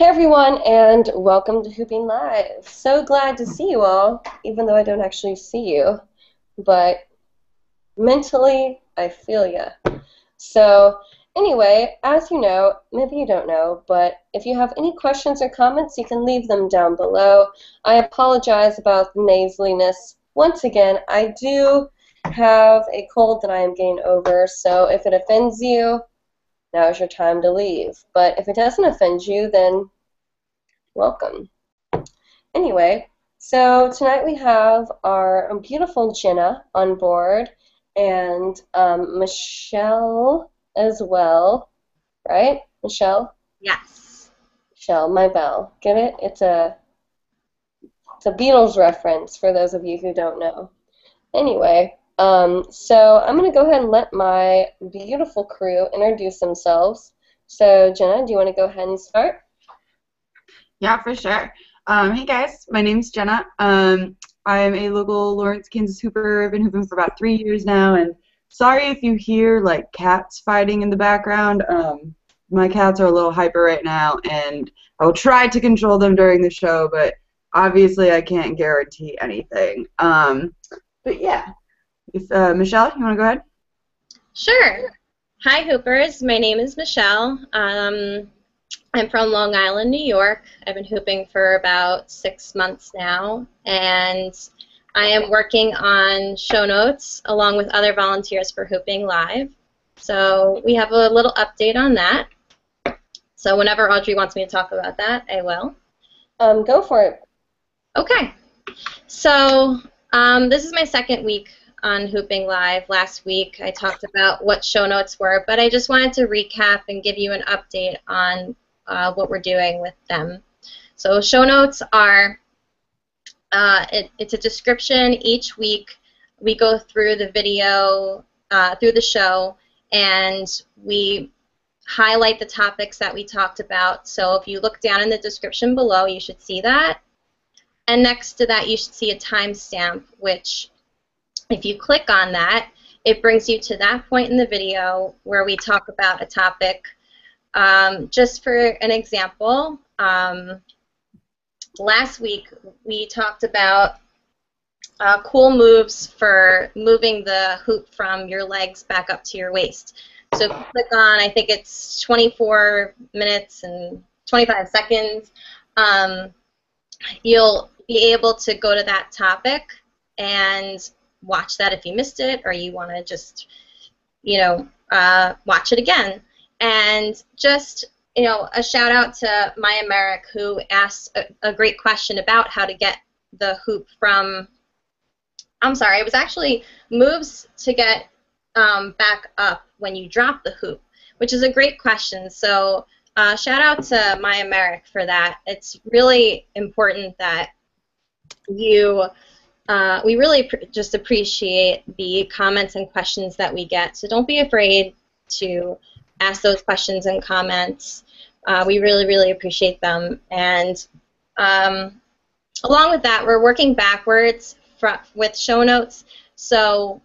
Hey everyone, and welcome to Hooping Live. So glad to see you all, even though I don't actually see you. But mentally, I feel ya. So anyway, as you know, maybe you don't know, but if you have any questions or comments, you can leave them down below. I apologize about the nasaliness. Once again, I do have a cold that I am getting over, so if it offends you, now's your time to leave. But if it doesn't offend you, then welcome. Anyway, so tonight we have our beautiful Jenna on board and Michelle as well, right? Michelle? Yes. Michelle, my bell. Get it? It's a Beatles reference for those of you who don't know. Anyway, so I'm going to go ahead and let my beautiful crew introduce themselves. So Jenna, do you want to go ahead and start? Yeah, for sure. Hey guys, my name's Jenna. I'm a local Lawrence, Kansas hooper. I've been hooping for about 3 years now, and sorry if you hear like cats fighting in the background. My cats are a little hyper right now, and I will try to control them during the show, but obviously I can't guarantee anything. But yeah, if Michelle, you want to go ahead? Sure. Hi, Hoopers. My name is Michelle. I'm from Long Island, New York. I've been hooping for about 6 months now, and I am working on show notes along with other volunteers for Hooping Live. So we have a little update on that. So whenever Audrey wants me to talk about that, I will. Go for it. Okay. So this is my second week on Hooping Live. Last week I talked about what show notes were, but I just wanted to recap and give you an update on what we're doing with them. So show notes are, it's a description each week. We go through the video, through the show, and we highlight the topics that we talked about. So if you look down in the description below, you should see that. And next to that, you should see a timestamp, which if you click on that, it brings you to that point in the video where we talk about a topic. Just for an example, last week we talked about cool moves for moving the hoop from your legs back up to your waist. So if you click on, I think it's 24 minutes and 25 seconds, you'll be able to go to that topic and watch that if you missed it, or you want to just, watch it again. And just, a shout out to Maya Merrick, who asked a great question about how to get the hoop from, it was actually moves to get back up when you drop the hoop, which is a great question. So shout out to Maya Merrick for that. It's really important that you, we really just appreciate the comments and questions that we get. So don't be afraid to ask those questions and comments. We really, really appreciate them. And along with that, we're working backwards with show notes. So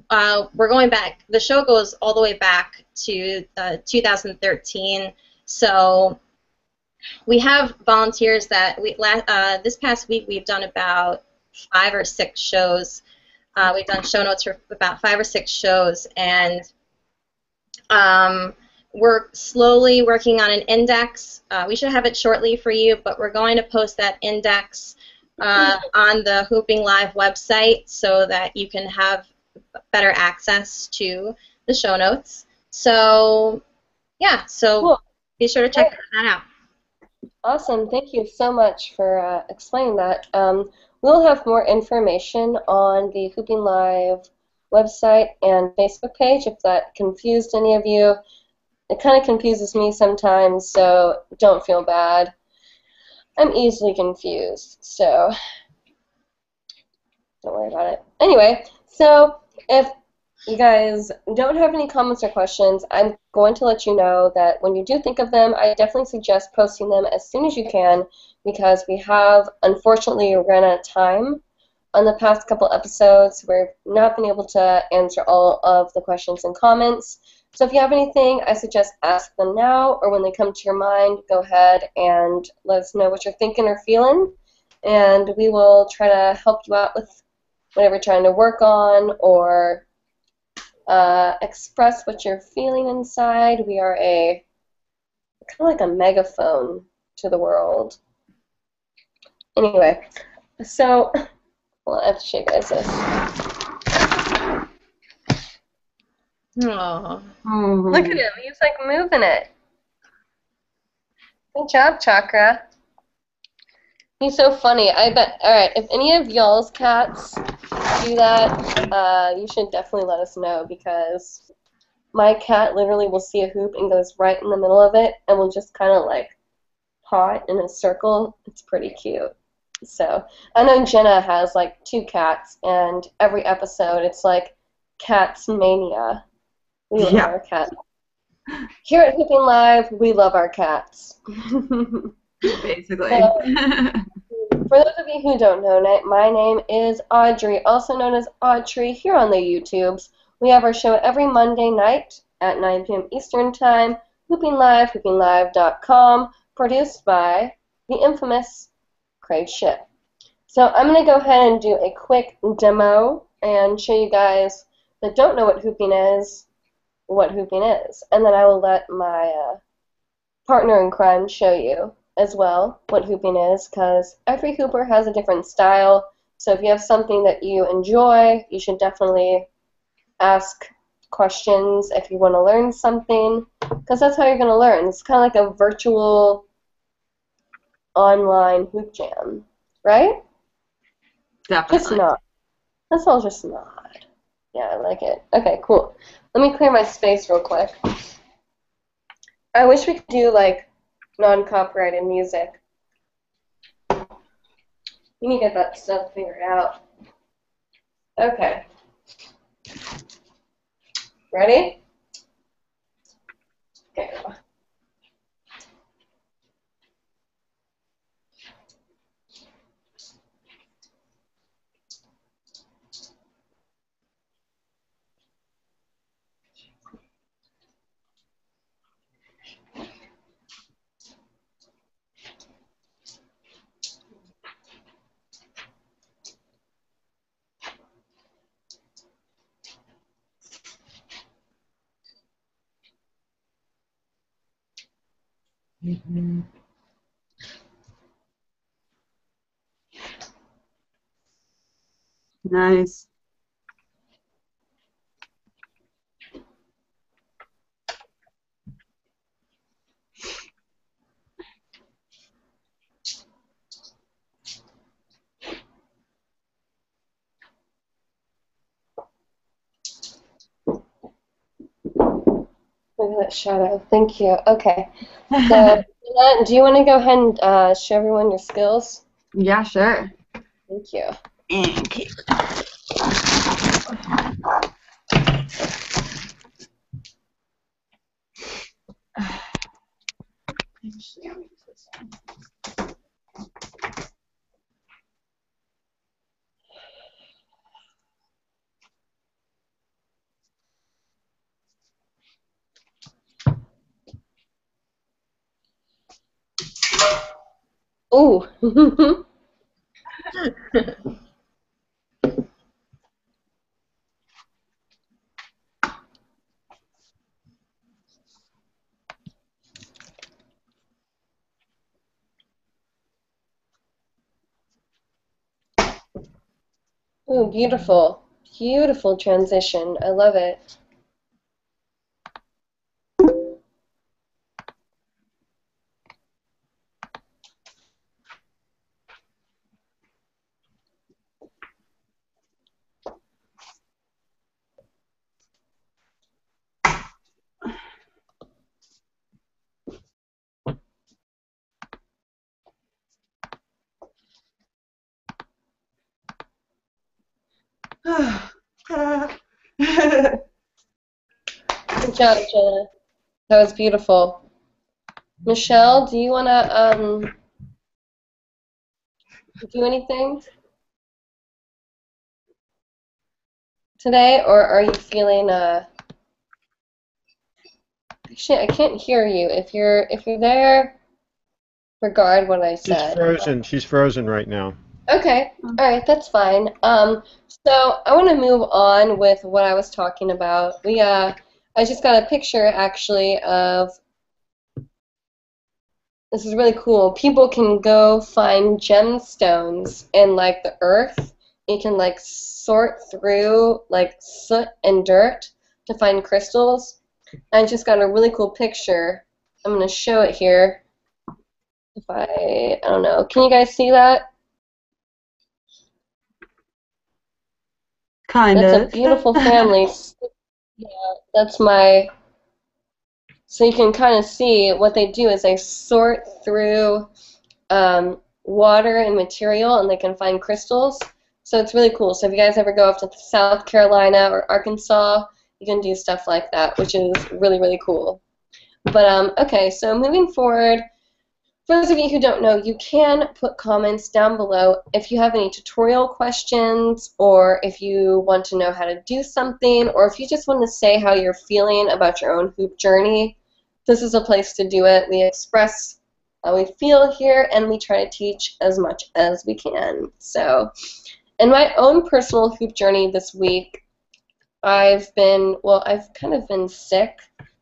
we're going back. The show goes all the way back to 2013. So we have volunteers that this past week we've done about 5 or 6 shows. We've done show notes for about 5 or 6 shows, and we're slowly working on an index. We should have it shortly for you, but we're going to post that index on the Hooping Live website so that you can have better access to the show notes. So, yeah, so cool. Be sure to check that out. Awesome. Thank you so much for explaining that. We'll have more information on the Hooping Live website and Facebook page if that confused any of you. It kind of confuses me sometimes, so don't feel bad. I'm easily confused, so don't worry about it. Anyway, so if you guys don't have any comments or questions, I'm going to let you know that when you do think of them, I definitely suggest posting them as soon as you can, because we have, unfortunately, run out of time on the past couple episodes. We've not been able to answer all of the questions and comments, So if you have anything, I suggest ask them now, or when they come to your mind, go ahead and let us know what you're thinking or feeling, and we will try to help you out with whatever you're trying to work on, or express what you're feeling inside. We are kind of like a megaphone to the world. Anyway, so well, I have to show you guys this. Aww. Look at him. He's like moving it. Good job, Chakra. He's so funny. I bet. All right, if any of y'all's cats do that, you should definitely let us know, because my cat literally will see a hoop and goes right in the middle of it and will just kind of like paw it in a circle. It's pretty cute. So I know Jenna has like 2 cats, and every episode it's like cats mania. We love our cats. Here at Hooping Live, we love our cats. Basically. For those of you who don't know, my name is Audrey, also known as Audrey here on the YouTubes. We have our show every Monday night at 9 p.m. Eastern Time, Hooping Live, hoopinglive.com, produced by the infamous Craig Ship. So I'm going to go ahead and do a quick demo and show you guys that don't know what hooping is, and then I will let my partner in crime show you as well what hooping is, because every hooper has a different style. So if you have something that you enjoy, you should definitely ask questions if you want to learn something, because that's how you're going to learn. It's kind of like a virtual online hoop jam, right? Definitely. It's not. That's all just not. Yeah, I like it. Okay, cool. Let me clear my space real quick. I wish we could do like non-copyrighted music. We need to get that stuff figured out. Okay. Ready? Okay. Mm-hmm. Nice. Look at that shadow. Thank you. Okay. So, do you want to go ahead and show everyone your skills? Yeah, sure. Thank you. Okay. Actually, I'll use this one. Ooh. Ooh, beautiful. Beautiful transition. I love it. Good job, Jenna. That was beautiful. Michelle, do you want to do anything today, or are you feeling Actually, I can't hear you. If you're there, regard what I She's said. frozen. She's frozen right now. Okay, all right, that's fine. So I want to move on with what I was talking about. I just got a picture actually of, this is really cool. People can go find gemstones in like the earth. You can like sort through like soot and dirt to find crystals. I just got a really cool picture. I'm gonna show it here. If I don't know, can you guys see that? Kind That's of. a beautiful family. Yeah, that's my. So you can kind of see what they do is they sort through water and material, and they can find crystals. So it's really cool. So if you guys ever go up to South Carolina or Arkansas, you can do stuff like that, which is really, really cool. But okay, so moving forward, for those of you who don't know, you can put comments down below if you have any tutorial questions, or if you want to know how to do something, or if you just want to say how you're feeling about your own hoop journey. This is a place to do it. We express how we feel here, and we try to teach as much as we can. So, in my own personal hoop journey this week, I've kind of been sick,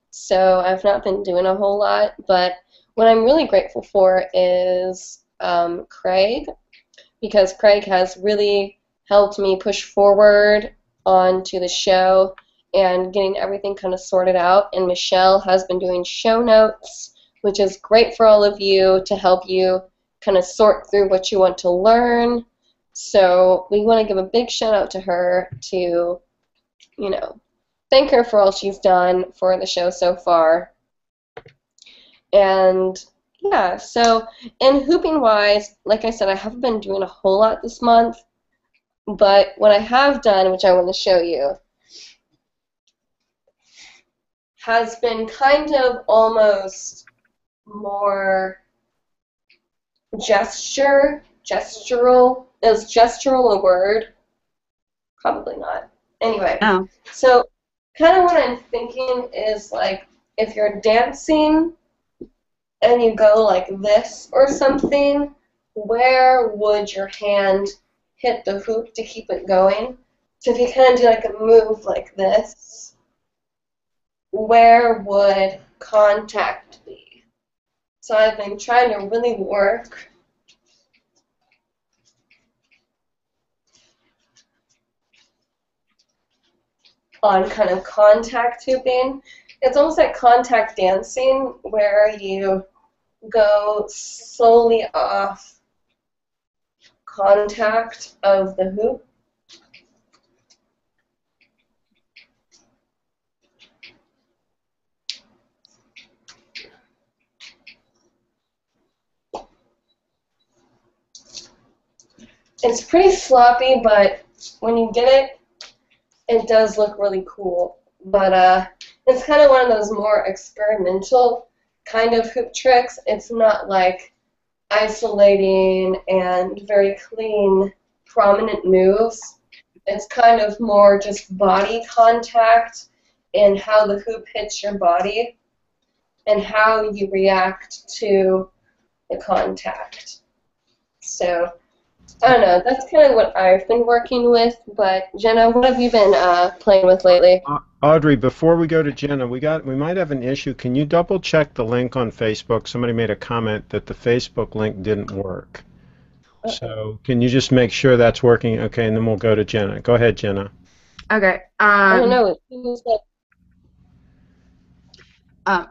so I've not been doing a whole lot, but what I'm really grateful for is Craig, because Craig has really helped me push forward onto the show and getting everything kind of sorted out. And Michelle has been doing show notes, which is great for all of you to help you kind of sort through what you want to learn. So we want to give a big shout out to her to, thank her for all she's done for the show so far. And yeah, so in hooping wise, like I said, I haven't been doing a whole lot this month, but what I have done, which I want to show you, has been kind of almost more gestural. Is gestural a word? Probably not. Anyway, So kind of what I'm thinking is like if you're dancing and you go like this or something, where would your hand hit the hoop to keep it going? So if you kind of do like a move like this, where would contact be? So I've been trying to really work on kind of contact hooping. It's almost like contact dancing, where you go slowly off contact of the hoop. It's pretty sloppy, but when you get it, it does look really cool. But it's kind of one of those more experimental kind of hoop tricks. It's not like isolating and very clean, prominent moves. It's kind of more just body contact and how the hoop hits your body and how you react to the contact. So I don't know, that's kind of what I've been working with, but Jenna, what have you been playing with lately? Audrey, before we go to Jenna, we might have an issue. Can you double check the link on Facebook? Somebody made a comment that the Facebook link didn't work. So can you just make sure that's working? Okay, and then we'll go to Jenna. Go ahead, Jenna. Okay. I don't know.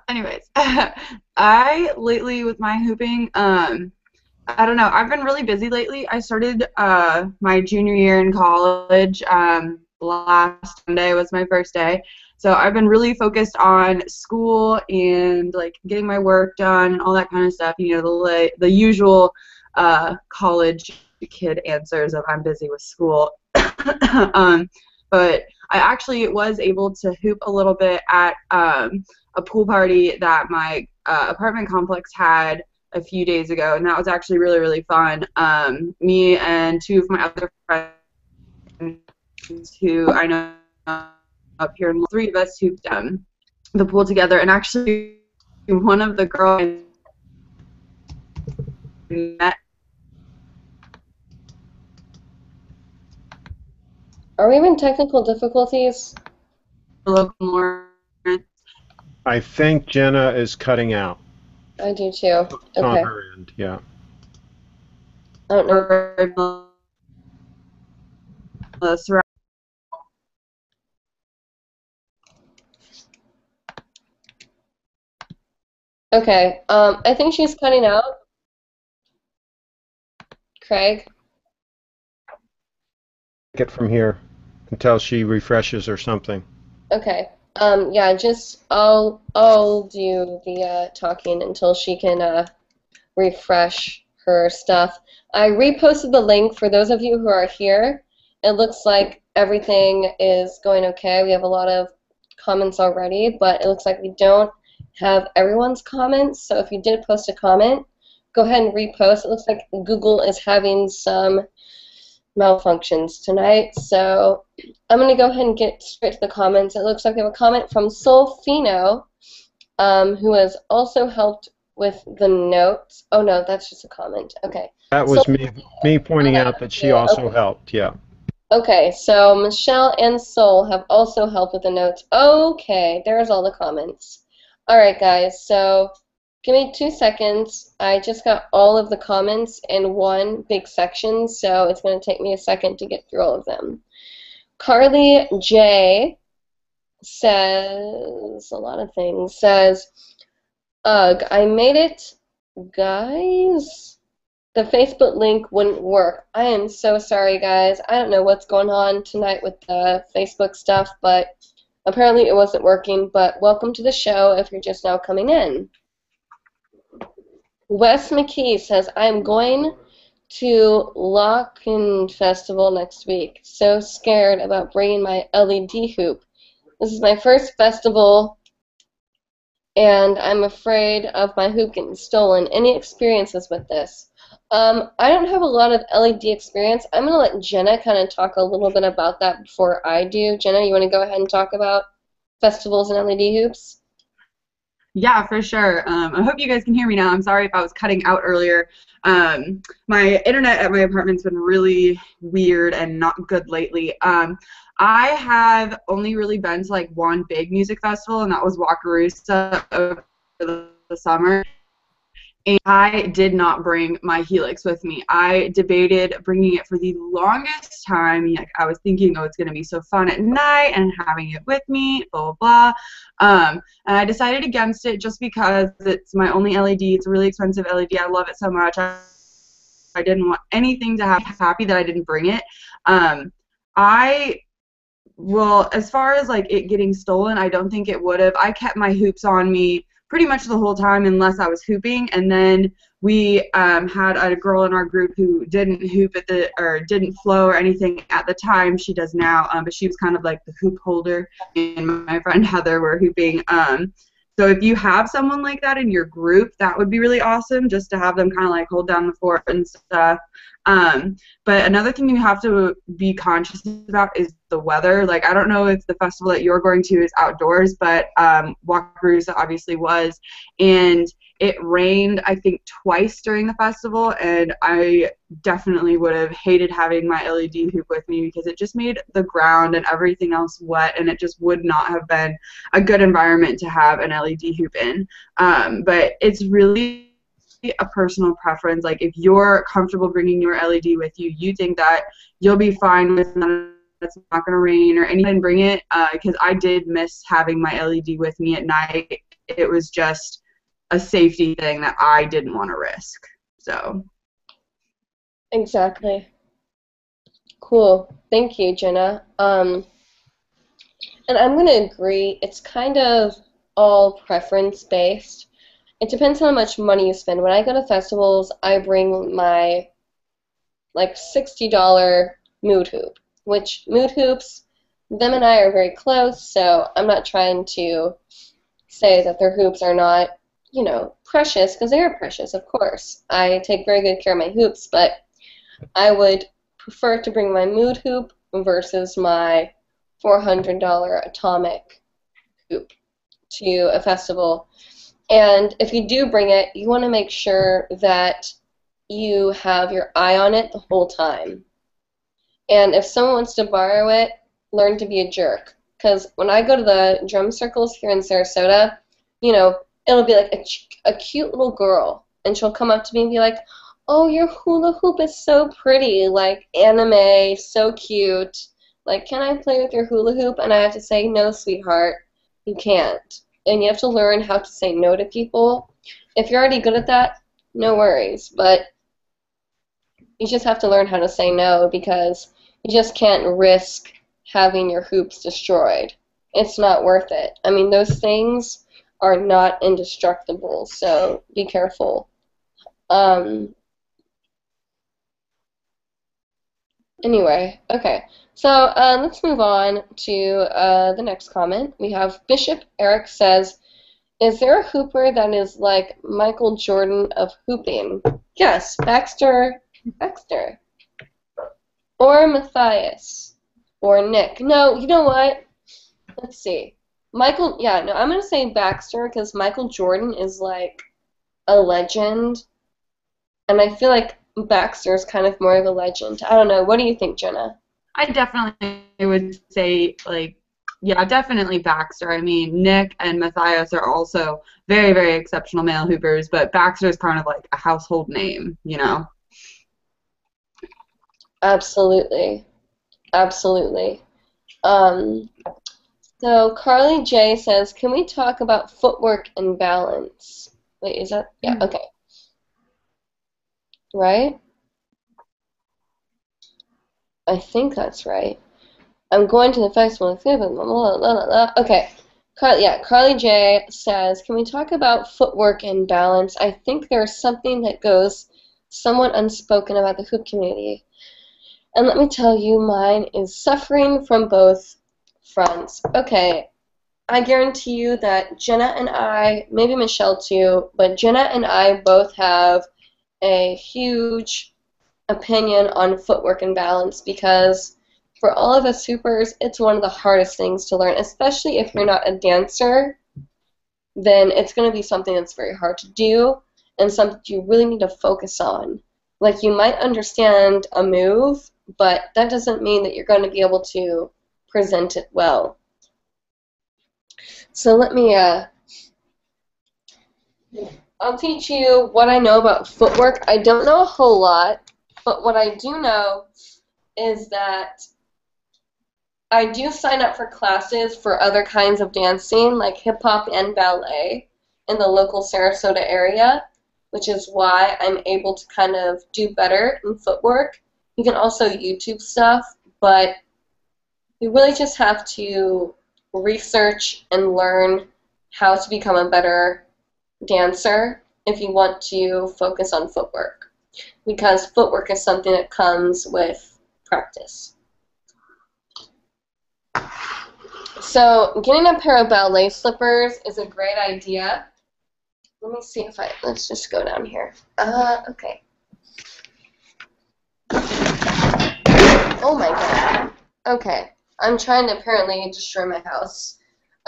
Anyways, I lately with my hooping, I don't know. I've been really busy lately. I started my junior year in college. Last Sunday was my first day. So I've been really focused on school and like getting my work done and all that kind of stuff. You know, the usual college kid answers of I'm busy with school. But I actually was able to hoop a little bit at a pool party that my apartment complex had a few days ago, and that was actually really, really fun. Me and two of my other friends who I know up here, and three of us hooped the pool together, and actually one of the girls I met. Are we having technical difficulties? I think Jenna is cutting out. I do too. It's on Okay. her end, yeah. I don't know. Okay. I think she's cutting out. Craig? Get from here until she refreshes or something. Okay. Yeah, just I'll do the talking until she can refresh her stuff. I reposted the link for those of you who are here. It looks like everything is going okay. We have a lot of comments already, but it looks like we don't have everyone's comments. So if you did post a comment, go ahead and repost. It looks like Google is having some malfunctions tonight, so I'm going to go ahead and get straight to the comments. It looks like we have a comment from Solfino, who has also helped with the notes. Oh no, that's just a comment. Okay. That was me pointing out that she also helped, yeah. Okay, so Michelle and Sol have also helped with the notes. Okay, there's all the comments. Alright guys, so give me 2 seconds. I just got all of the comments in one big section, so it's going to take me a second to get through all of them. Carly J says a lot of things. Says, ugh, I made it, guys. The Facebook link wouldn't work. I am so sorry, guys. I don't know what's going on tonight with the Facebook stuff, but apparently it wasn't working. But welcome to the show if you're just now coming in. Wes McKee says, I'm going to Locken Festival next week. So scared about bringing my LED hoop. This is my first festival, and I'm afraid of my hoop getting stolen. Any experiences with this? I don't have a lot of LED experience. I'm going to let Jenna kind of talk a little bit about that before I do. Jenna, you want to go ahead and talk about festivals and LED hoops? Yeah, for sure. I hope you guys can hear me now. I'm sorry if I was cutting out earlier. My internet at my apartment's been really weird and not good lately. I have only really been to like one big music festival, and that was Wakarusa over the summer. And I did not bring my Helix with me. I debated bringing it for the longest time. Like, I was thinking, oh, it's going to be so fun at night and having it with me, blah, blah, blah. And I decided against it just because it's my only LED. It's a really expensive LED. I love it so much. I didn't want anything to happy that I didn't bring it. Well, as far as like it getting stolen, I don't think it would have. I kept my hoops on me pretty much the whole time unless I was hooping, and then we had a girl in our group who didn't hoop or didn't flow or anything at the time. She does now, but she was kind of like the hoop holder, and my friend Heather were hooping. So if you have someone like that in your group, that would be really awesome, just to have them kind of like hold down the fort and stuff. But another thing you have to be conscious about is the weather. Like, I don't know if the festival that you're going to is outdoors, but Wakarusa obviously was, and it rained, I think, twice during the festival, and I definitely would have hated having my LED hoop with me because it just made the ground and everything else wet, and it just would not have been a good environment to have an LED hoop in. But it's really a personal preference. Like, if you're comfortable bringing your LED with you, you think that you'll be fine with none, it's not going to rain or anything, bring it, because I did miss having my LED with me at night. It was just a safety thing that I didn't want to risk. So exactly. Cool. Thank you, Jenna. And I'm going to agree. It's kind of all preference based. It depends on how much money you spend. When I go to festivals, I bring my like $60 mood hoop, which mood hoops, them and I are very close, so I'm not trying to say that their hoops are not, you know, precious, because they are precious, of course. I take very good care of my hoops, but I would prefer to bring my mood hoop versus my $400 atomic hoop to a festival. And if you do bring it, you want to make sure that you have your eye on it the whole time. And if someone wants to borrow it, learn to be a jerk. Because when I go to the drum circles here in Sarasota, you know, it'll be like a cute little girl. And she'll come up to me and be like, oh, your hula hoop is so pretty, like anime, so cute. Like, can I play with your hula hoop? And I have to say, no, sweetheart, you can't. And you have to learn how to say no to people. If you're already good at that, no worries. But you just have to learn how to say no, because you just can't risk having your hoops destroyed. It's not worth it. I mean, those things are not indestructible, so be careful. Anyway, okay. So let's move on to the next comment. We have Bishop Eric says, is there a hooper that is like Michael Jordan of hooping? Yes, Baxter. Or Matthias. Or Nick. No, you know what? Let's see. I'm going to say Baxter because Michael Jordan is like a legend. And I feel like Baxter is kind of more of a legend. I don't know. What do you think, Jenna? I definitely would say, like, yeah, definitely Baxter. I mean, Nick and Matthias are also very, very exceptional male hoopers, but Baxter is kind of like a household name, you know? Absolutely. Absolutely. So Carly J says, can we talk about footwork and balance? Wait, is that? Yeah, okay. Right? I think that's right. I'm going to the festival. Okay. Carly J says, can we talk about footwork and balance? I think there's something that goes somewhat unspoken about the hoop community. And let me tell you, mine is suffering from both fronts. Okay, I guarantee you that Jenna and I, maybe Michelle too, but Jenna and I both have a huge opinion on footwork and balance, because for all of us hoopers, it's one of the hardest things to learn, especially if you're not a dancer. Then it's going to be something that's very hard to do and something you really need to focus on. Like, you might understand a move, but that doesn't mean that you're going to be able to present it well. So let me, I'll teach you what I know about footwork. I don't know a whole lot, but what I do know is that I do sign up for classes for other kinds of dancing, like hip-hop and ballet, in the local Sarasota area, which is why I'm able to kind of do better in footwork. You can also YouTube stuff, but you really just have to research and learn how to become a better dancer if you want to focus on footwork, because footwork is something that comes with practice. So getting a pair of ballet slippers is a great idea. Let me see if let's just go down here. Okay. Oh my god. Okay. I'm trying to apparently destroy my house.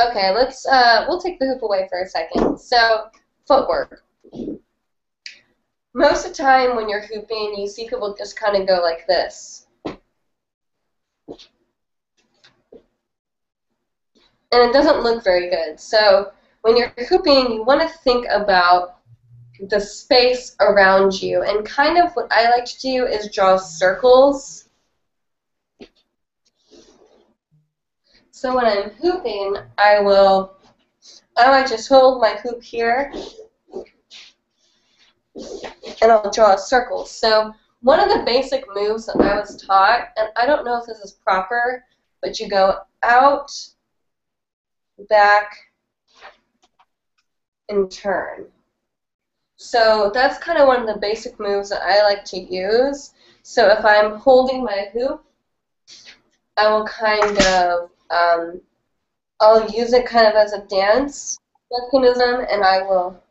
Okay, we'll take the hoop away for a second. So, footwork. Most of the time when you're hooping, you see people just kind of go like this. And it doesn't look very good. So, when you're hooping, you want to think about the space around you. And kind of what I like to do is draw circles. So when I'm hooping, I might just hold my hoop here, and I'll draw a circle. So one of the basic moves that I was taught, and I don't know if this is proper, but you go out, back, and turn. So that's kind of one of the basic moves that I like to use. So if I'm holding my hoop, I will kind of, I'll use it kind of as a dance mechanism, and I will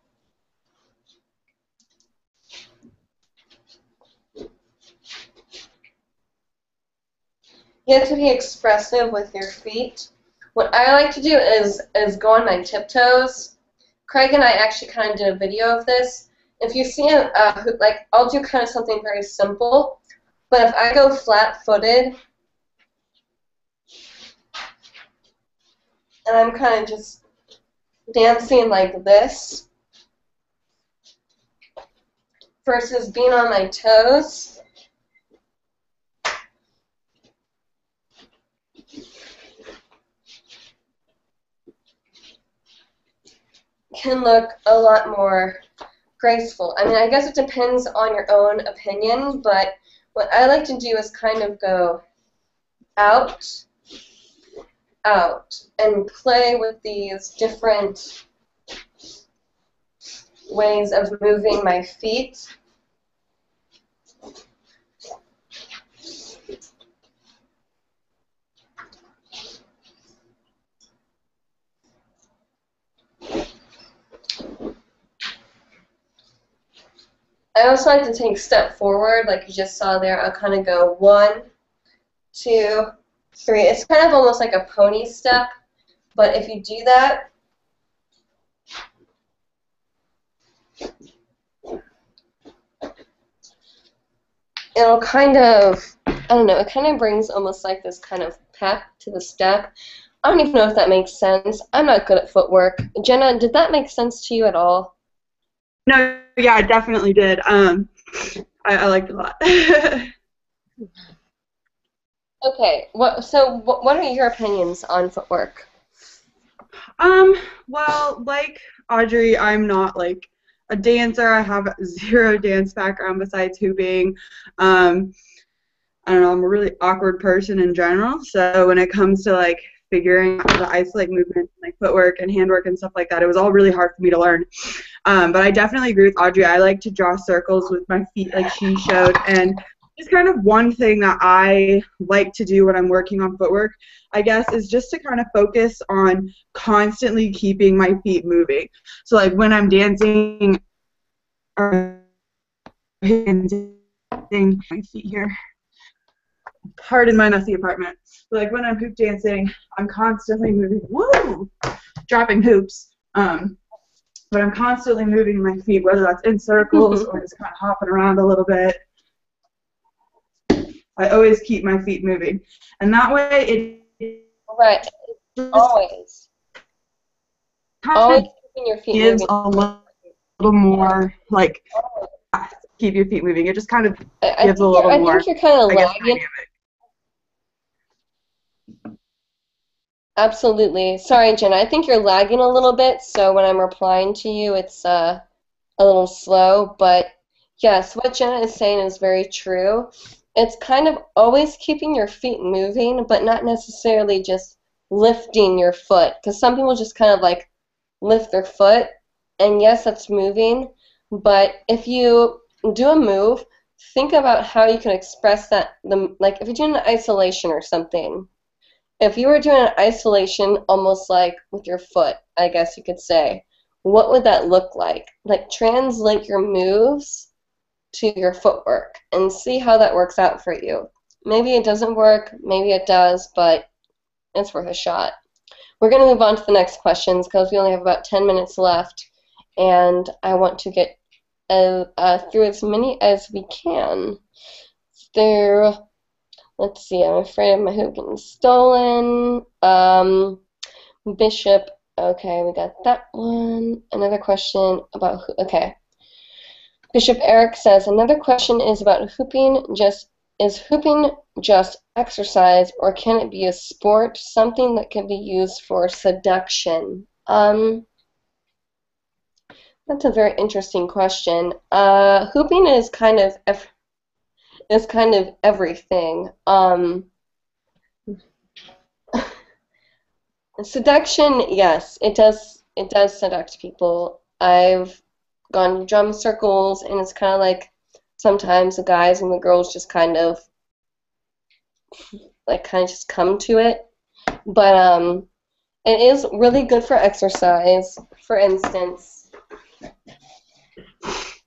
you have to be expressive with your feet what I like to do is go on my tiptoes. Craig and I actually kind of did a video of this. If you see like, I'll do kind of something very simple, but if I go flat-footed, and I'm kind of just dancing like this, versus being on my toes, can look a lot more graceful. I mean, I guess it depends on your own opinion, but what I like to do is kind of go out, out, and play with these different ways of moving my feet. I also like to take a step forward, like you just saw there. I'll kind of go 1, 2, 3. It's kind of almost like a pony step, but if you do that, it'll kind of, I don't know, it kind of brings almost like this kind of pep to the step. I don't even know if that makes sense. I'm not good at footwork. Jenna, did that make sense to you at all? No, yeah, it definitely did. I liked it a lot. Okay, so what are your opinions on footwork? Well, like Audrey, I'm not like a dancer. I have zero dance background besides hooping. I don't know, I'm a really awkward person in general, so when it comes to like figuring out how to isolate movement, like footwork and handwork and stuff like that, it was all really hard for me to learn. But I definitely agree with Audrey. I like to draw circles with my feet like she showed, and just kind of one thing that I like to do when I'm working on footwork, I guess, is just to kind of focus on constantly keeping my feet moving. So like when I'm dancing, or my feet here. Pardon my messy apartment. But like when I'm hoop dancing, I'm constantly moving. Woo! Dropping hoops. But I'm constantly moving my feet, whether that's in circles or just kind of hopping around a little bit. I always keep my feet moving, and that way it Right. Always keeping your feet gives moving. a little more like keep your feet moving. It just kind of gives a little more. I think you're kind of lagging. Absolutely. Sorry, Jenna. I think you're lagging a little bit, so when I'm replying to you, it's a little slow. But yes, what Jenna is saying is very true. It's kind of always keeping your feet moving, but not necessarily just lifting your foot. Because some people just kind of like lift their foot, and yes, that's moving. But if you do a move, think about how you can express that. Like if you're doing an isolation or something. If you were doing an isolation almost like with your foot, I guess you could say, what would that look like? Like translate your moves to your footwork and see how that works out for you. Maybe it doesn't work, maybe it does, but it's worth a shot. We're going to move on to the next questions because we only have about 10 minutes left, and I want to get through as many as we can. Let's see, I'm afraid of my hoop getting stolen. Bishop, okay, we got that one. Another question about, okay. Bishop Eric says, another question is about hooping. Is hooping just exercise, or can it be a sport, something that can be used for seduction? That's a very interesting question. Hooping is kind of everything. Seduction, yes, it does seduct people. I've gone to drum circles, and it's kind of like sometimes the guys and the girls just kind of just come to it. But it is really good for exercise. For instance,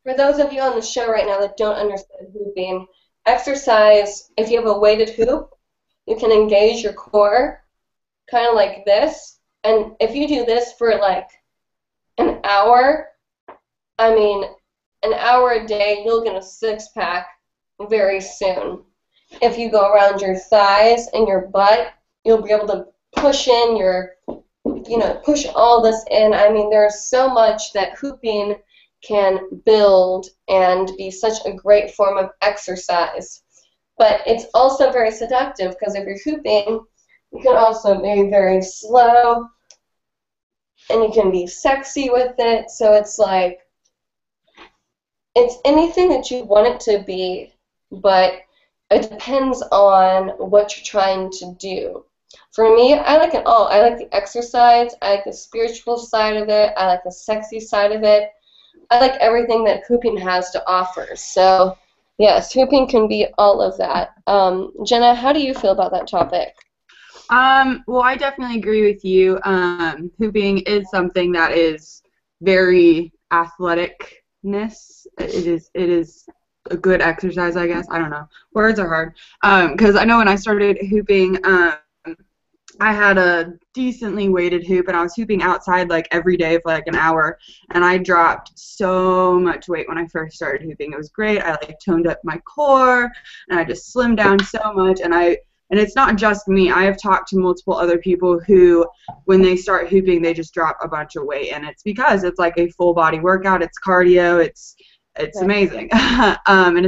for those of you on the show right now that don't understand hooping, exercise, if you have a weighted hoop, you can engage your core kind of like this. And if you do this for like an hour, I mean, an hour a day, you'll get a six-pack very soon. If you go around your thighs and your butt, you'll be able to push in your, push all this in. I mean, there's so much that hooping can build and be such a great form of exercise. But it's also very seductive because if you're hooping, you can also be very slow and you can be sexy with it. So it's like, it's anything that you want it to be, but it depends on what you're trying to do. For me, I like it all. I like the exercise, I like the spiritual side of it, I like the sexy side of it. I like everything that hooping has to offer. So, yes, hooping can be all of that. Jenna, how do you feel about that topic? Well, I definitely agree with you. Hooping is something that is very athleticness. It is a good exercise, I guess. I don't know. Words are hard. Because I know when I started hooping, I had a decently weighted hoop, and I was hooping outside like every day for like an hour, and I dropped so much weight when I first started hooping. It was great. I like toned up my core, and I just slimmed down so much, and it's not just me. I have talked to multiple other people who, when they start hooping, they just drop a bunch of weight, and it's because it's like a full body workout. It's cardio. It's amazing. And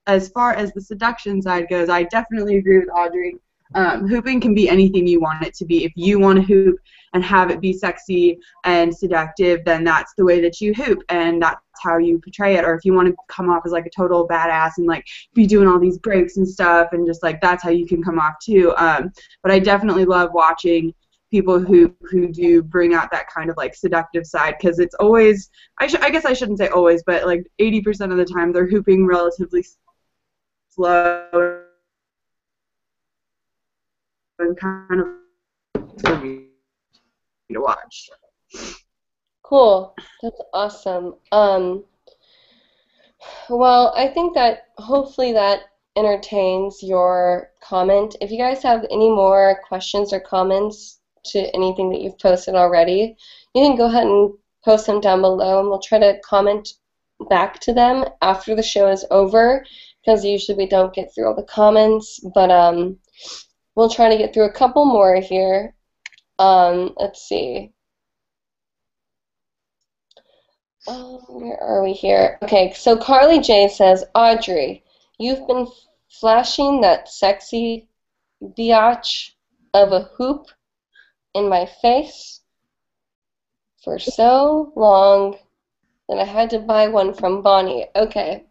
as far as the seduction side goes, I definitely agree with Audrey. Hooping can be anything you want it to be. If you want to hoop and have it be sexy and seductive, then that's the way that you hoop, and that's how you portray it. Or if you want to come off as like a total badass and like be doing all these breaks and stuff, and just like that's how you can come off too. But I definitely love watching people who do bring out that kind of like seductive side, because it's always, I guess I shouldn't say always, but like 80% of the time they're hooping relatively slow and kind of to watch. Cool. That's awesome. Well, I think that hopefully that entertains your comment. If you guys have any more questions or comments to anything that you've posted already, you can go ahead and post them down below, and we'll try to comment back to them after the show is over, because usually we don't get through all the comments, but we'll try to get through a couple more here. Let's see. Where are we here? Okay, so Carly J says, Audrey, you've been flashing that sexy biatch of a hoop in my face for so long that I had to buy one from Bonnie. Okay,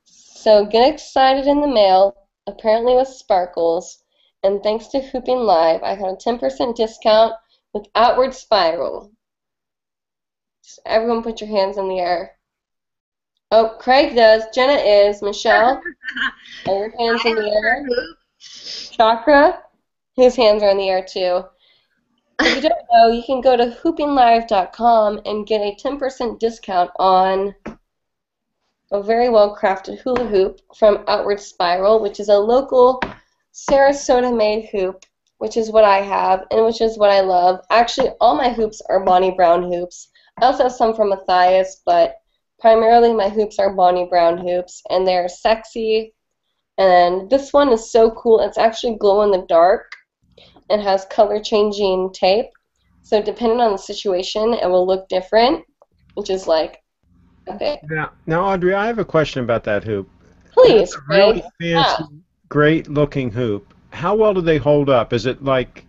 so get excited in the mail, apparently with sparkles. And thanks to Hooping Live, I got a 10% discount with Outward Spiral. Just everyone put your hands in the air. Oh, Craig does. Jenna is. Michelle, are your hands in the air? Chakra, his hands are in the air too. If you don't know, you can go to hoopinglive.com and get a 10% discount on a very well-crafted hula hoop from Outward Spiral, which is a local Sarasota-made hoop, which is what I have and which is what I love. Actually, all my hoops are Bonnie Brown hoops. I also have some from Matthias, but primarily my hoops are Bonnie Brown hoops, and they're sexy. And this one is so cool. It's actually glow in the dark and has color-changing tape. So depending on the situation, it will look different, which is like, okay. Now, Audrey, I have a question about that hoop. Please, That's a really fancy, great-looking hoop. How well do they hold up? Is it like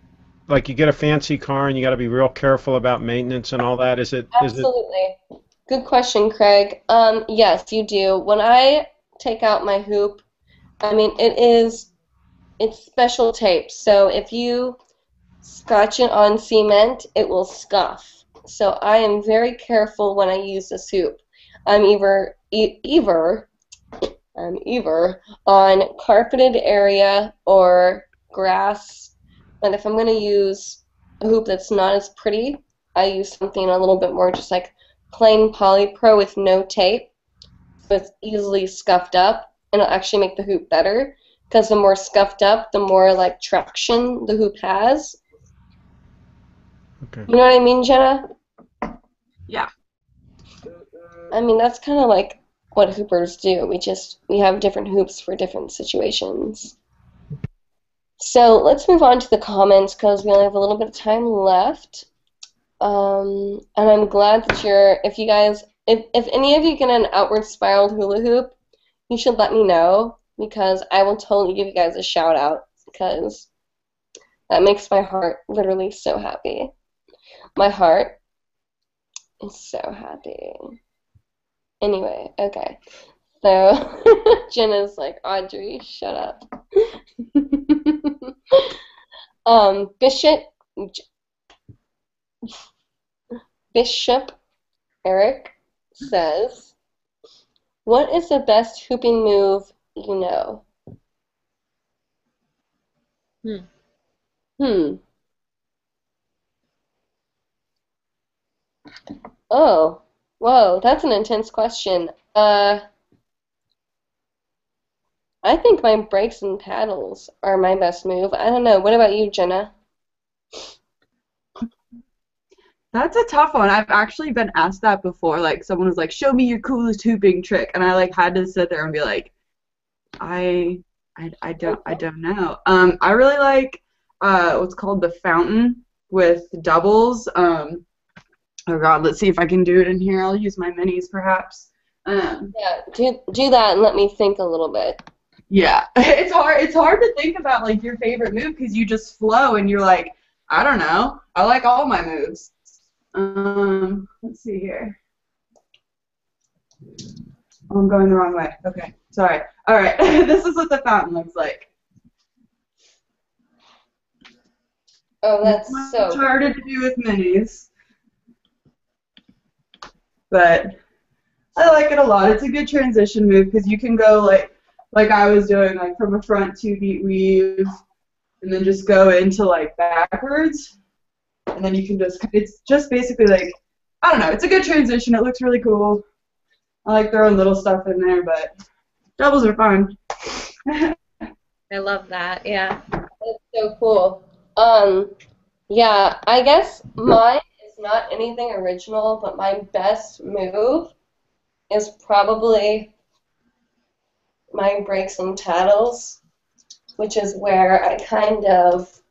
you get a fancy car and you got to be real careful about maintenance and all that? Absolutely. Good question, Craig. Yes, you do. When I take out my hoop, I mean, it's special tape. So if you scotch it on cement, it will scuff. So I am very careful when I use this hoop. I'm either on carpeted area or grass. But if I'm going to use a hoop that's not as pretty, I use something a little bit more just like plain Polypro with no tape. So it's easily scuffed up, and it'll actually make the hoop better, because the more scuffed up, the more like traction the hoop has. Okay. You know what I mean, Jenna? Yeah. I mean, that's kind of like what hoopers do. We have different hoops for different situations. So let's move on to the comments because we only have a little bit of time left. And I'm glad that if any of you get an outward spiraled hula hoop, you should let me know because I will totally give you guys a shout out because that makes my heart literally so happy. My heart is so happy. Anyway, okay. So Jenna's like, Audrey, shut up. Bishop Eric says, what is the best hooping move you know? Oh, whoa, that's an intense question. I think my breaks and paddles are my best move. I don't know. What about you, Jenna? That's a tough one. I've actually been asked that before. Like someone was like, "Show me your coolest hooping trick," and I like had to sit there and be like, I don't know. I really like what's called the fountain with doubles. Oh God, let's see if I can do it in here. I'll use my minis perhaps. Yeah, do that and let me think a little bit. Yeah, it's hard. It's hard to think about like your favorite move because you just flow and you're like, I don't know. I like all my moves. Let's see here. Oh, I'm going the wrong way. Okay, sorry. All right, this is what the fountain looks like. Oh, that's so much harder to do with minis, but I like it a lot. It's a good transition move because you can go like I was doing, like from a front 2-beat weave, and then just go into like backwards, and then you can it's just basically like, I don't know, it's a good transition. It looks really cool. I like throwing little stuff in there, but doubles are fun. I love that, yeah. That's so cool. Yeah, I guess mine is not anything original, but my best move is probably my breaks and paddles, which is where I kind of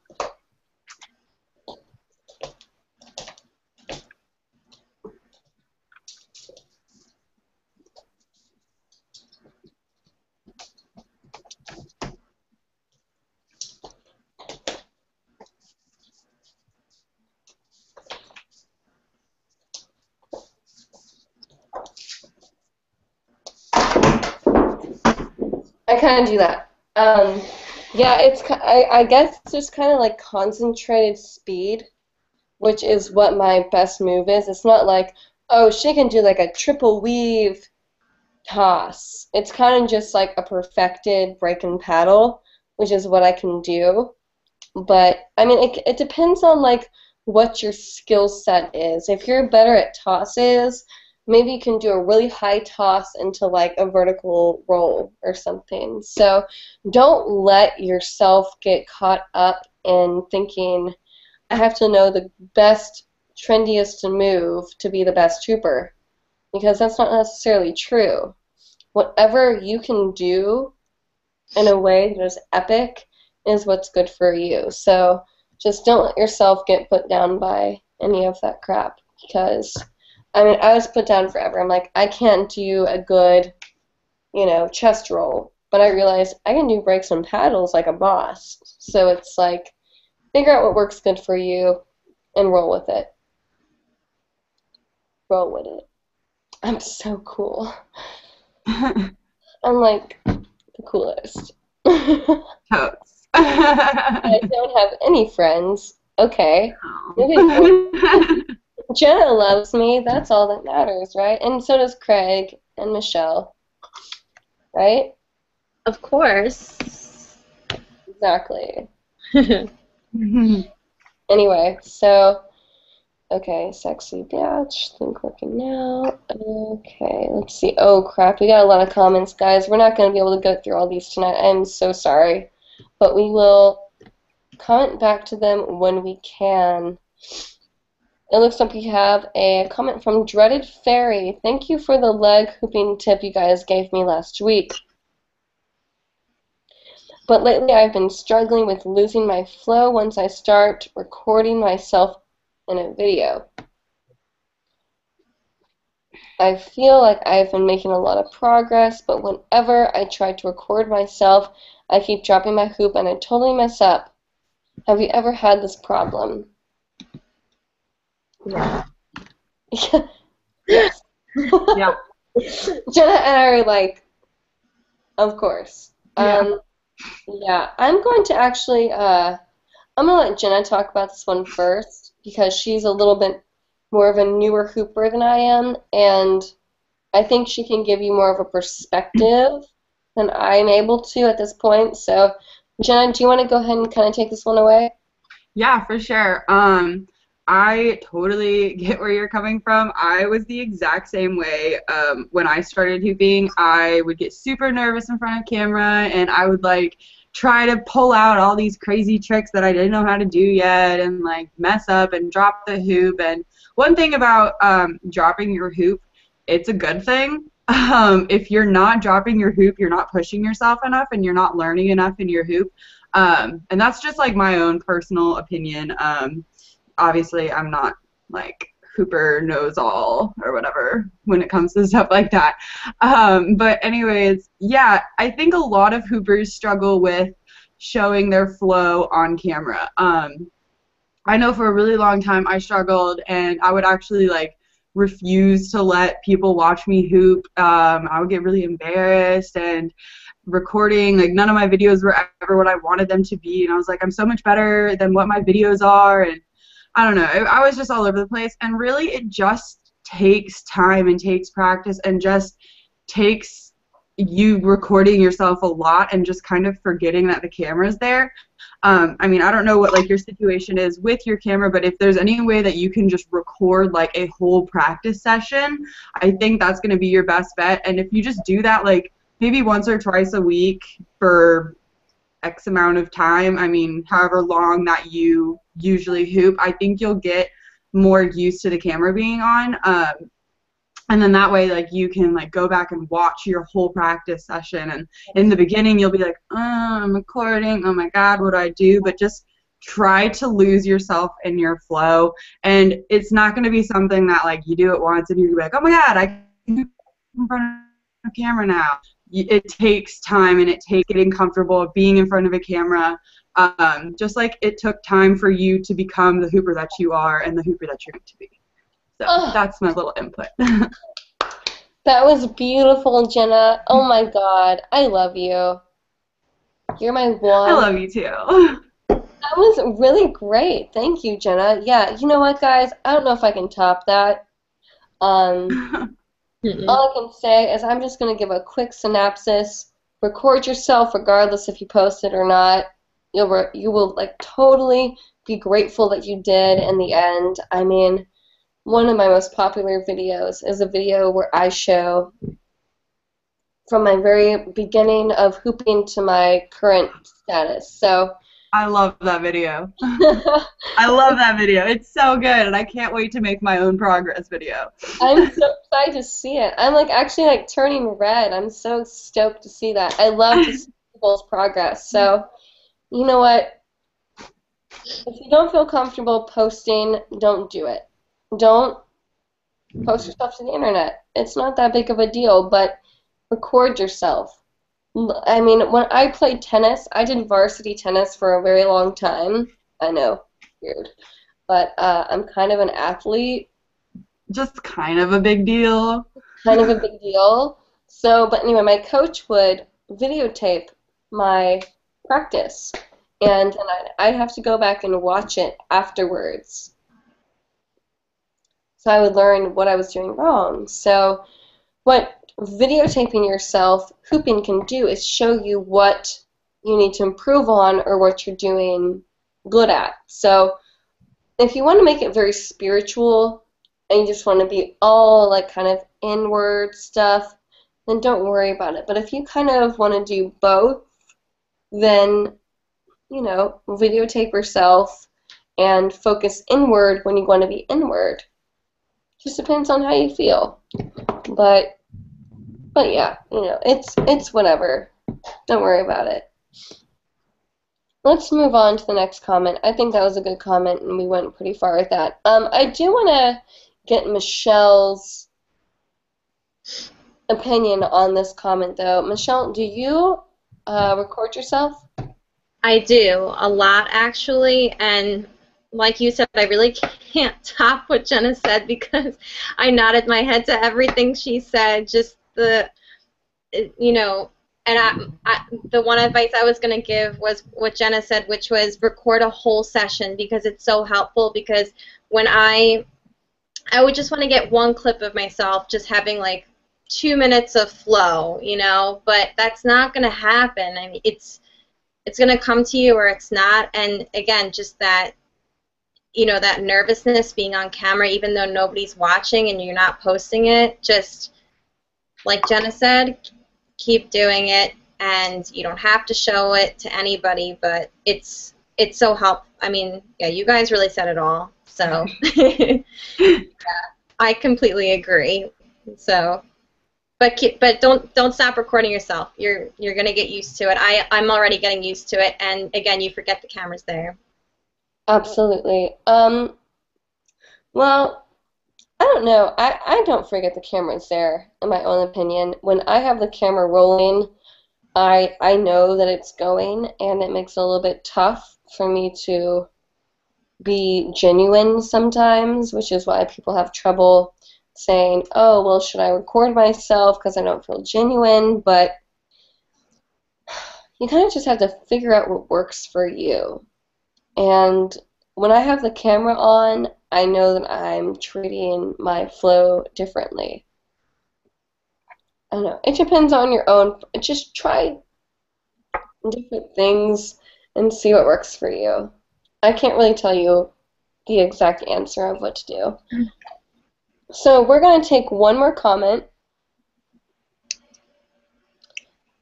do that. Yeah, I guess it's just kind of like concentrated speed, which is what my best move is. It's not like, oh, she can do like a triple weave toss. It's kind of just like a perfected break and paddle, which is what I can do. But I mean, it depends on like what your skill set is. If you're better at tosses, maybe you can do a really high toss into like a vertical roll or something. So don't let yourself get caught up in thinking I have to know the best, trendiest move to be the best hooper, because that's not necessarily true. Whatever you can do in a way that is epic is what's good for you. So just don't let yourself get put down by any of that crap, because I mean, I was put down forever. I'm like, I can't do a good, chest roll, but I realized I can do breaks and paddles like a boss. So it's like, figure out what works good for you and roll with it. Roll with it. I'm so cool. I'm like the coolest. Totes. I don't have any friends. Okay. Jenna loves me. That's all that matters, right? And so does Craig and Michelle. Right? Of course. Exactly. Anyway, so, okay, sexy batch, think working now. Okay, let's see. Oh, crap, we got a lot of comments, guys. We're not going to be able to go through all these tonight. I'm so sorry. But we will comment back to them when we can. it looks like we have a comment from Dreaded Fairy. Thank you for the leg hooping tip you guys gave me last week. But lately I've been struggling with losing my flow once I start recording myself in a video. I feel like I've been making a lot of progress, but whenever I try to record myself, I keep dropping my hoop and I totally mess up. Have you ever had this problem? Yeah. Yes. Yeah. Jenna and I are like, of course. Yeah. Yeah, I'm going to actually, I'm going to let Jenna talk about this one first because she's a little bit more of a newer hooper than I am, and I think she can give you more of a perspective than I'm able to at this point. So, Jenna, do you want to go ahead and kind of take this one away? Yeah, for sure. I totally get where you're coming from. I was the exact same way. When I started hooping, I would get super nervous in front of camera, and I would like try to pull out all these crazy tricks that I didn't know how to do yet, and like mess up and drop the hoop. And one thing about dropping your hoop, it's a good thing. If you're not dropping your hoop, you're not pushing yourself enough, and you're not learning enough in your hoop. And that's just like my own personal opinion. Obviously, I'm not like Hooper knows all or whatever when it comes to stuff like that. But anyways, yeah, I think a lot of Hoopers struggle with showing their flow on camera. I know for a really long time I struggled, and I would actually like refuse to let people watch me hoop. I would get really embarrassed, and recording, like none of my videos were ever what I wanted them to be, and I was like, I'm so much better than what my videos are, and I don't know, I was just all over the place. And really it just takes time and takes practice and just takes you recording yourself a lot and just kind of forgetting that the camera's there. I mean, I don't know what like your situation is with your camera, but if there's any way that you can just record like a whole practice session, I think that's going to be your best bet. And if you just do that like maybe once or twice a week for X amount of time, I mean, however long that you usually hoop, I think you'll get more used to the camera being on. And then that way, like, you can, like, go back and watch your whole practice session. And in the beginning, you'll be like, oh, I'm recording. Oh, my God, what do I do? But just try to lose yourself in your flow. And it's not going to be something that, like, you do it once and you're going to be like, oh, my God, I can hoop in front of a camera now. It takes time, and it takes getting comfortable being in front of a camera, just like it took time for you to become the hooper that you are and the hooper that you're going to be. So that's my little input. That was beautiful, Jenna. Oh my God, I love you. You're my one. I love you too. That was really great. Thank you, Jenna. Yeah, you know what, guys? I don't know if I can top that. All I can say is I'm just going to give a quick synopsis. Record yourself regardless if you post it or not. You will like totally be grateful that you did in the end. I mean, one of my most popular videos is a video where I show from my very beginning of hooping to my current status. So I love that video. I love that video. It's so good, and I can't wait to make my own progress video. I'm so excited to see it. I'm like actually like turning red. I'm so stoked to see that. I love to see people's progress. So, you know what? If you don't feel comfortable posting, don't do it. Don't post yourself to the internet. It's not that big of a deal, but record yourself. I mean, when I played tennis, I did varsity tennis for a very long time. I know, weird. But I'm kind of an athlete. Just kind of a big deal. Kind of a big deal. So, but anyway, my coach would videotape my practice, and then I'd have to go back and watch it afterwards. So I would learn what I was doing wrong. So what videotaping yourself hooping can do is show you what you need to improve on or what you're doing good at. So if you want to make it very spiritual and you just want to be all like kind of inward stuff, then don't worry about it. But if you kind of want to do both, then, you know, videotape yourself and focus inward when you want to be inward. Just depends on how you feel. But yeah, you know, it's whatever. Don't worry about it. Let's move on to the next comment. I think that was a good comment, and we went pretty far with that. I do want to get Michelle's opinion on this comment, though. Michelle, do you record yourself? I do, a lot actually, and like you said, I really can't top what Jenna said because I nodded my head to everything she said, just the, you know, and the one advice I was going to give was what Jenna said, which was record a whole session because it's so helpful, because when I would just want to get one clip of myself just having like 2 minutes of flow, you know, but that's not going to happen. I mean, it's going to come to you or it's not, and again, just that, you know, that nervousness being on camera even though nobody's watching and you're not posting it, just like Jenna said, keep doing it, and you don't have to show it to anybody, but it's so helpful. I mean, yeah, you guys really said it all, so yeah, I completely agree. So, but don't stop recording yourself. You're gonna get used to it. I'm already getting used to it, and again, you forget the camera's there. Absolutely. Well, I don't know. I don't forget the camera's there, in my own opinion. When I have the camera rolling, I know that it's going, and it makes it a little bit tough for me to be genuine sometimes, which is why people have trouble saying, oh, well, should I record myself because I don't feel genuine? But you kind of just have to figure out what works for you. And when I have the camera on, I know that I'm treating my flow differently. I don't know. It depends on your own. Just try different things and see what works for you. I can't really tell you the exact answer of what to do. So we're going to take one more comment.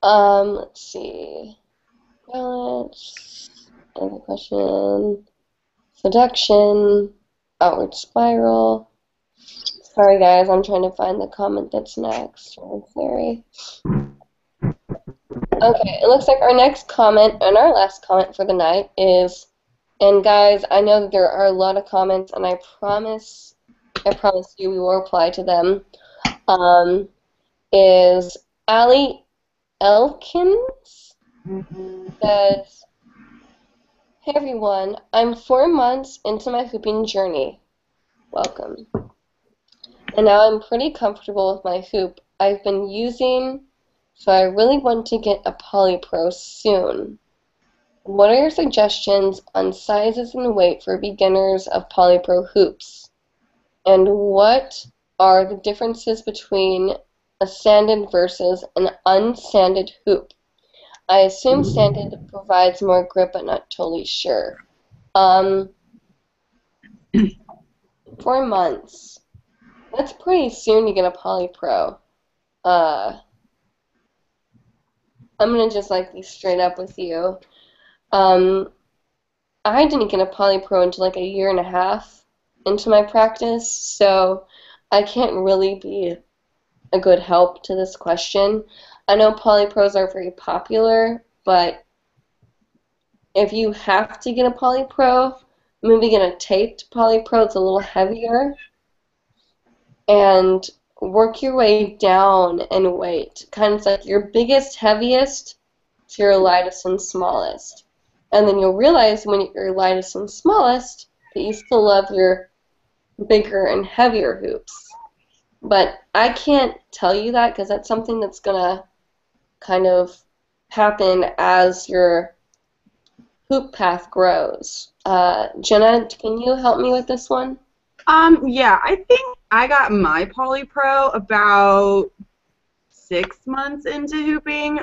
Let's see. Balance. Another question. Seduction. Outward spiral. Sorry guys, I'm trying to find the comment that's next. Sorry. Okay, it looks like our next comment and our last comment for the night is, and guys, I know that there are a lot of comments, and I promise you we will reply to them, is Allie Elkins says, hey everyone, I'm 4 months into my hooping journey. Welcome. And now I'm pretty comfortable with my hoop I've been using, so I really want to get a Polypro soon. What are your suggestions on sizes and weight for beginners of Polypro hoops? And what are the differences between a sanded versus an unsanded hoop? I assume sanded provides more grip, but not totally sure. 4 months. That's pretty soon to get a Polypro. I'm gonna just like be straight up with you. I didn't get a Polypro until like a year and a half into my practice, so I can't really be a good help to this question. I know Polypros are very popular, but if you have to get a Polypro, maybe get a taped Polypro. It's a little heavier, and work your way down in weight. Kind of like your biggest, heaviest to your lightest and smallest. And then you'll realize when you're lightest and smallest that you still love your bigger and heavier hoops. But I can't tell you that because that's something that's going to kind of happen as your hoop path grows. Jenna, can you help me with this one? Yeah, I think I got my Polypro about 6 months into hooping.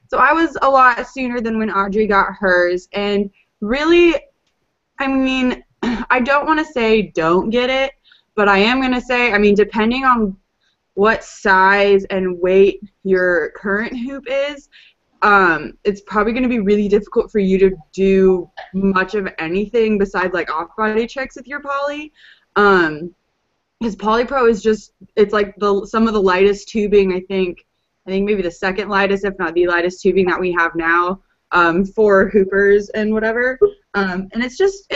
So I was a lot sooner than when Audrey got hers, and really, I mean, I don't want to say don't get it, but I am going to say, I mean, depending on what size and weight your current hoop is, it's probably going to be really difficult for you to do much of anything besides like off-body tricks with your poly. Because Polypro is just, it's like some of the lightest tubing, I think maybe the second lightest, if not the lightest tubing that we have now for hoopers and whatever. And it's just,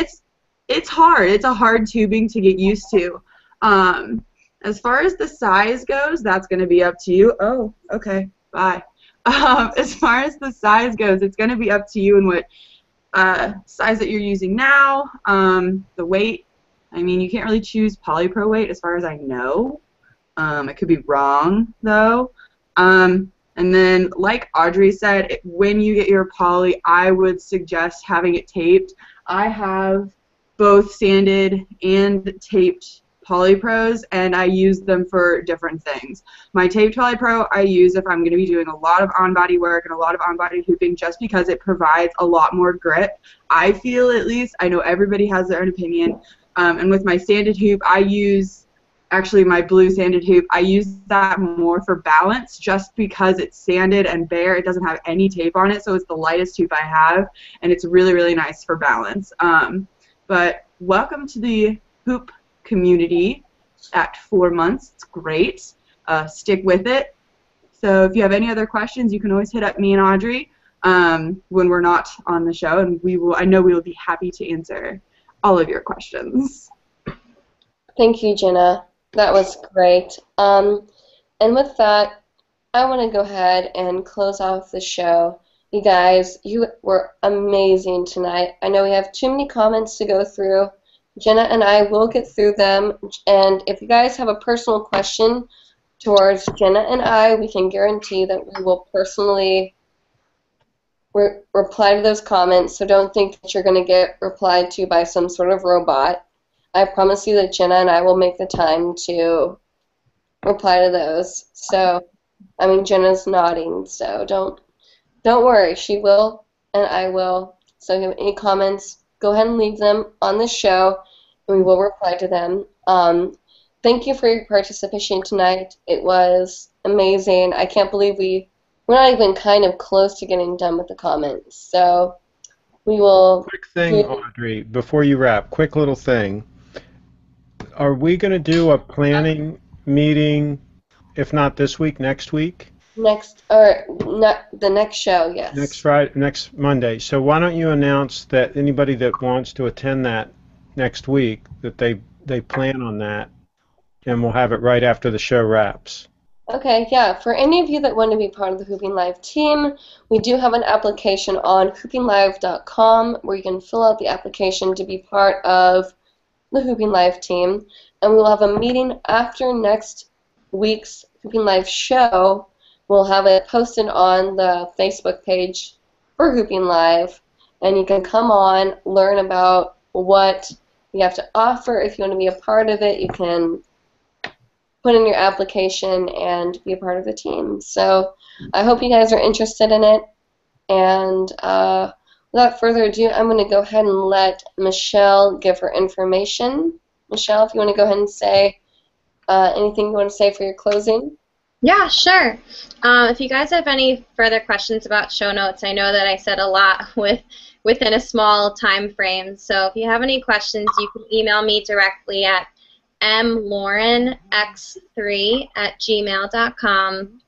it's hard. It's a hard tubing to get used to. As far as the size goes, that's going to be up to you. Oh, okay, bye. As far as the size goes, it's going to be up to you and what size that you're using now, the weight. I mean, you can't really choose Polypro weight as far as I know. I could be wrong, though. And then, like Audrey said, when you get your poly, I would suggest having it taped. I have both sanded and taped Polypros, and I use them for different things. My taped Polypro I use if I'm going to be doing a lot of on-body work and a lot of on-body hooping just because it provides a lot more grip. I feel, at least. I know everybody has their own opinion. And with my sanded hoop, I use, actually my blue sanded hoop, I use that more for balance just because it's sanded and bare. It doesn't have any tape on it, so it's the lightest hoop I have, and it's really, really nice for balance. But welcome to the hoop community at 4 months. It's great. Stick with it. So if you have any other questions, you can always hit up me and Audrey when we're not on the show, and I know we will be happy to answer all of your questions. Thank you, Jenna. That was great. And with that, I want to go ahead and close off the show. You guys, you were amazing tonight. I know we have too many comments to go through. Jenna and I will get through them. And if you guys have a personal question towards Jenna and I, we can guarantee that we will personally reply to those comments, so don't think that you're going to get replied to by some sort of robot. I promise you that Jenna and I will make the time to reply to those. So, I mean, Jenna's nodding, so don't worry. She will, and I will. So if you have any comments, go ahead and leave them on the show, and we will reply to them. Thank you for your participation tonight. It was amazing. I can't believe we're not even kind of close to getting done with the comments. So we will... Quick thing, Audrey, before you wrap, quick little thing. Are we going to do a planning meeting, if not this week, next week? The next show, yes. Next Friday, next Monday. So why don't you announce that anybody that wants to attend that next week, that they plan on that, and we'll have it right after the show wraps. Okay, yeah. For any of you that want to be part of the Hooping Live team, we do have an application on hoopinglive.com where you can fill out the application to be part of the Hooping Live team. And we'll have a meeting after next week's Hooping Live show. We'll have it posted on the Facebook page for Hooping Live. And you can come on, learn about what you have to offer. If you want to be a part of it, you can put in your application and be a part of the team. So I hope you guys are interested in it. And without further ado, I'm going to go ahead and let Michelle give her information. Michelle, if you want to go ahead and say anything you want to say for your closing. Yeah, sure. If you guys have any further questions about show notes, I know that I said a lot within a small time frame. So if you have any questions, you can email me directly at mlaurenx3@gmail.com.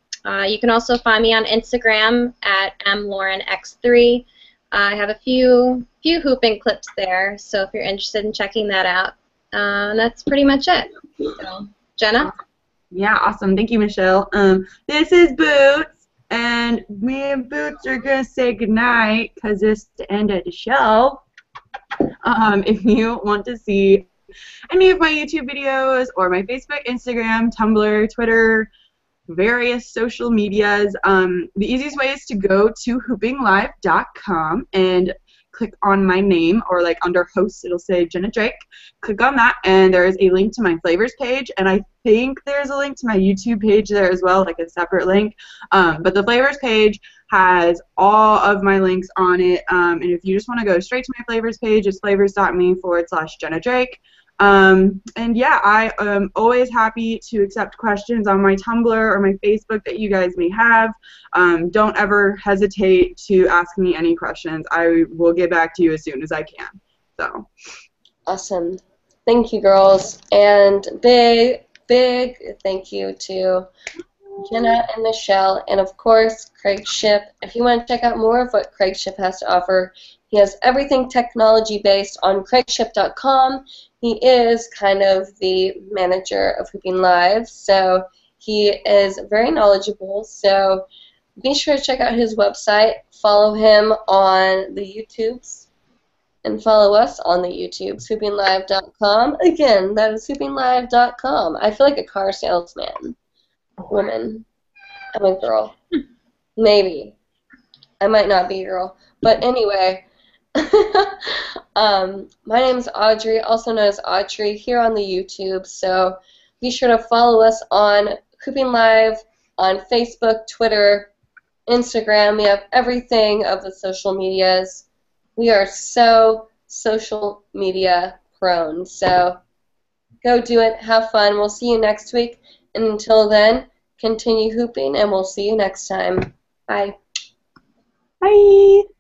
You can also find me on Instagram at mlaurenx3. I have a few hooping clips there, so if you're interested in checking that out, that's pretty much it. So, Jenna? Yeah, awesome. Thank you, Michelle. This is Boots, and me and Boots are going to say goodnight because it's the end of the show. If you want to see any of my YouTube videos or my Facebook, Instagram, Tumblr, Twitter, various social medias, the easiest way is to go to hoopinglive.com and click on my name, or like under hosts it'll say Jenna Drake. Click on that and there is a link to my flavors page, and I think there's a link to my YouTube page there as well, like a separate link. But the flavors page has all of my links on it, and if you just want to go straight to my flavors page, it's flavors.me/Jenna Drake. And yeah, I am always happy to accept questions on my Tumblr or my Facebook that you guys may have. Don't ever hesitate to ask me any questions. I will get back to you as soon as I can. So. Awesome. Thank you, girls. And big thank you to Jenna and Michelle, and of course, Craig Ship. If you want to check out more of what Craig Ship has to offer, he has everything technology-based on craigship.com. He is kind of the manager of Hooping Live, so he is very knowledgeable. So be sure to check out his website, follow him on the YouTubes, and follow us on the YouTubes, hoopinglive.com. Again, that is hoopinglive.com. I feel like a car salesman. Woman. I'm a girl. Maybe. I might not be a girl. But anyway, my name is Audrey, also known as Audrey, here on the YouTube. So be sure to follow us on Hooping Live, on Facebook, Twitter, Instagram. We have everything of the social medias. We are so social media prone. So go do it. Have fun. We'll see you next week. And until then, continue hooping, and we'll see you next time. Bye. Bye.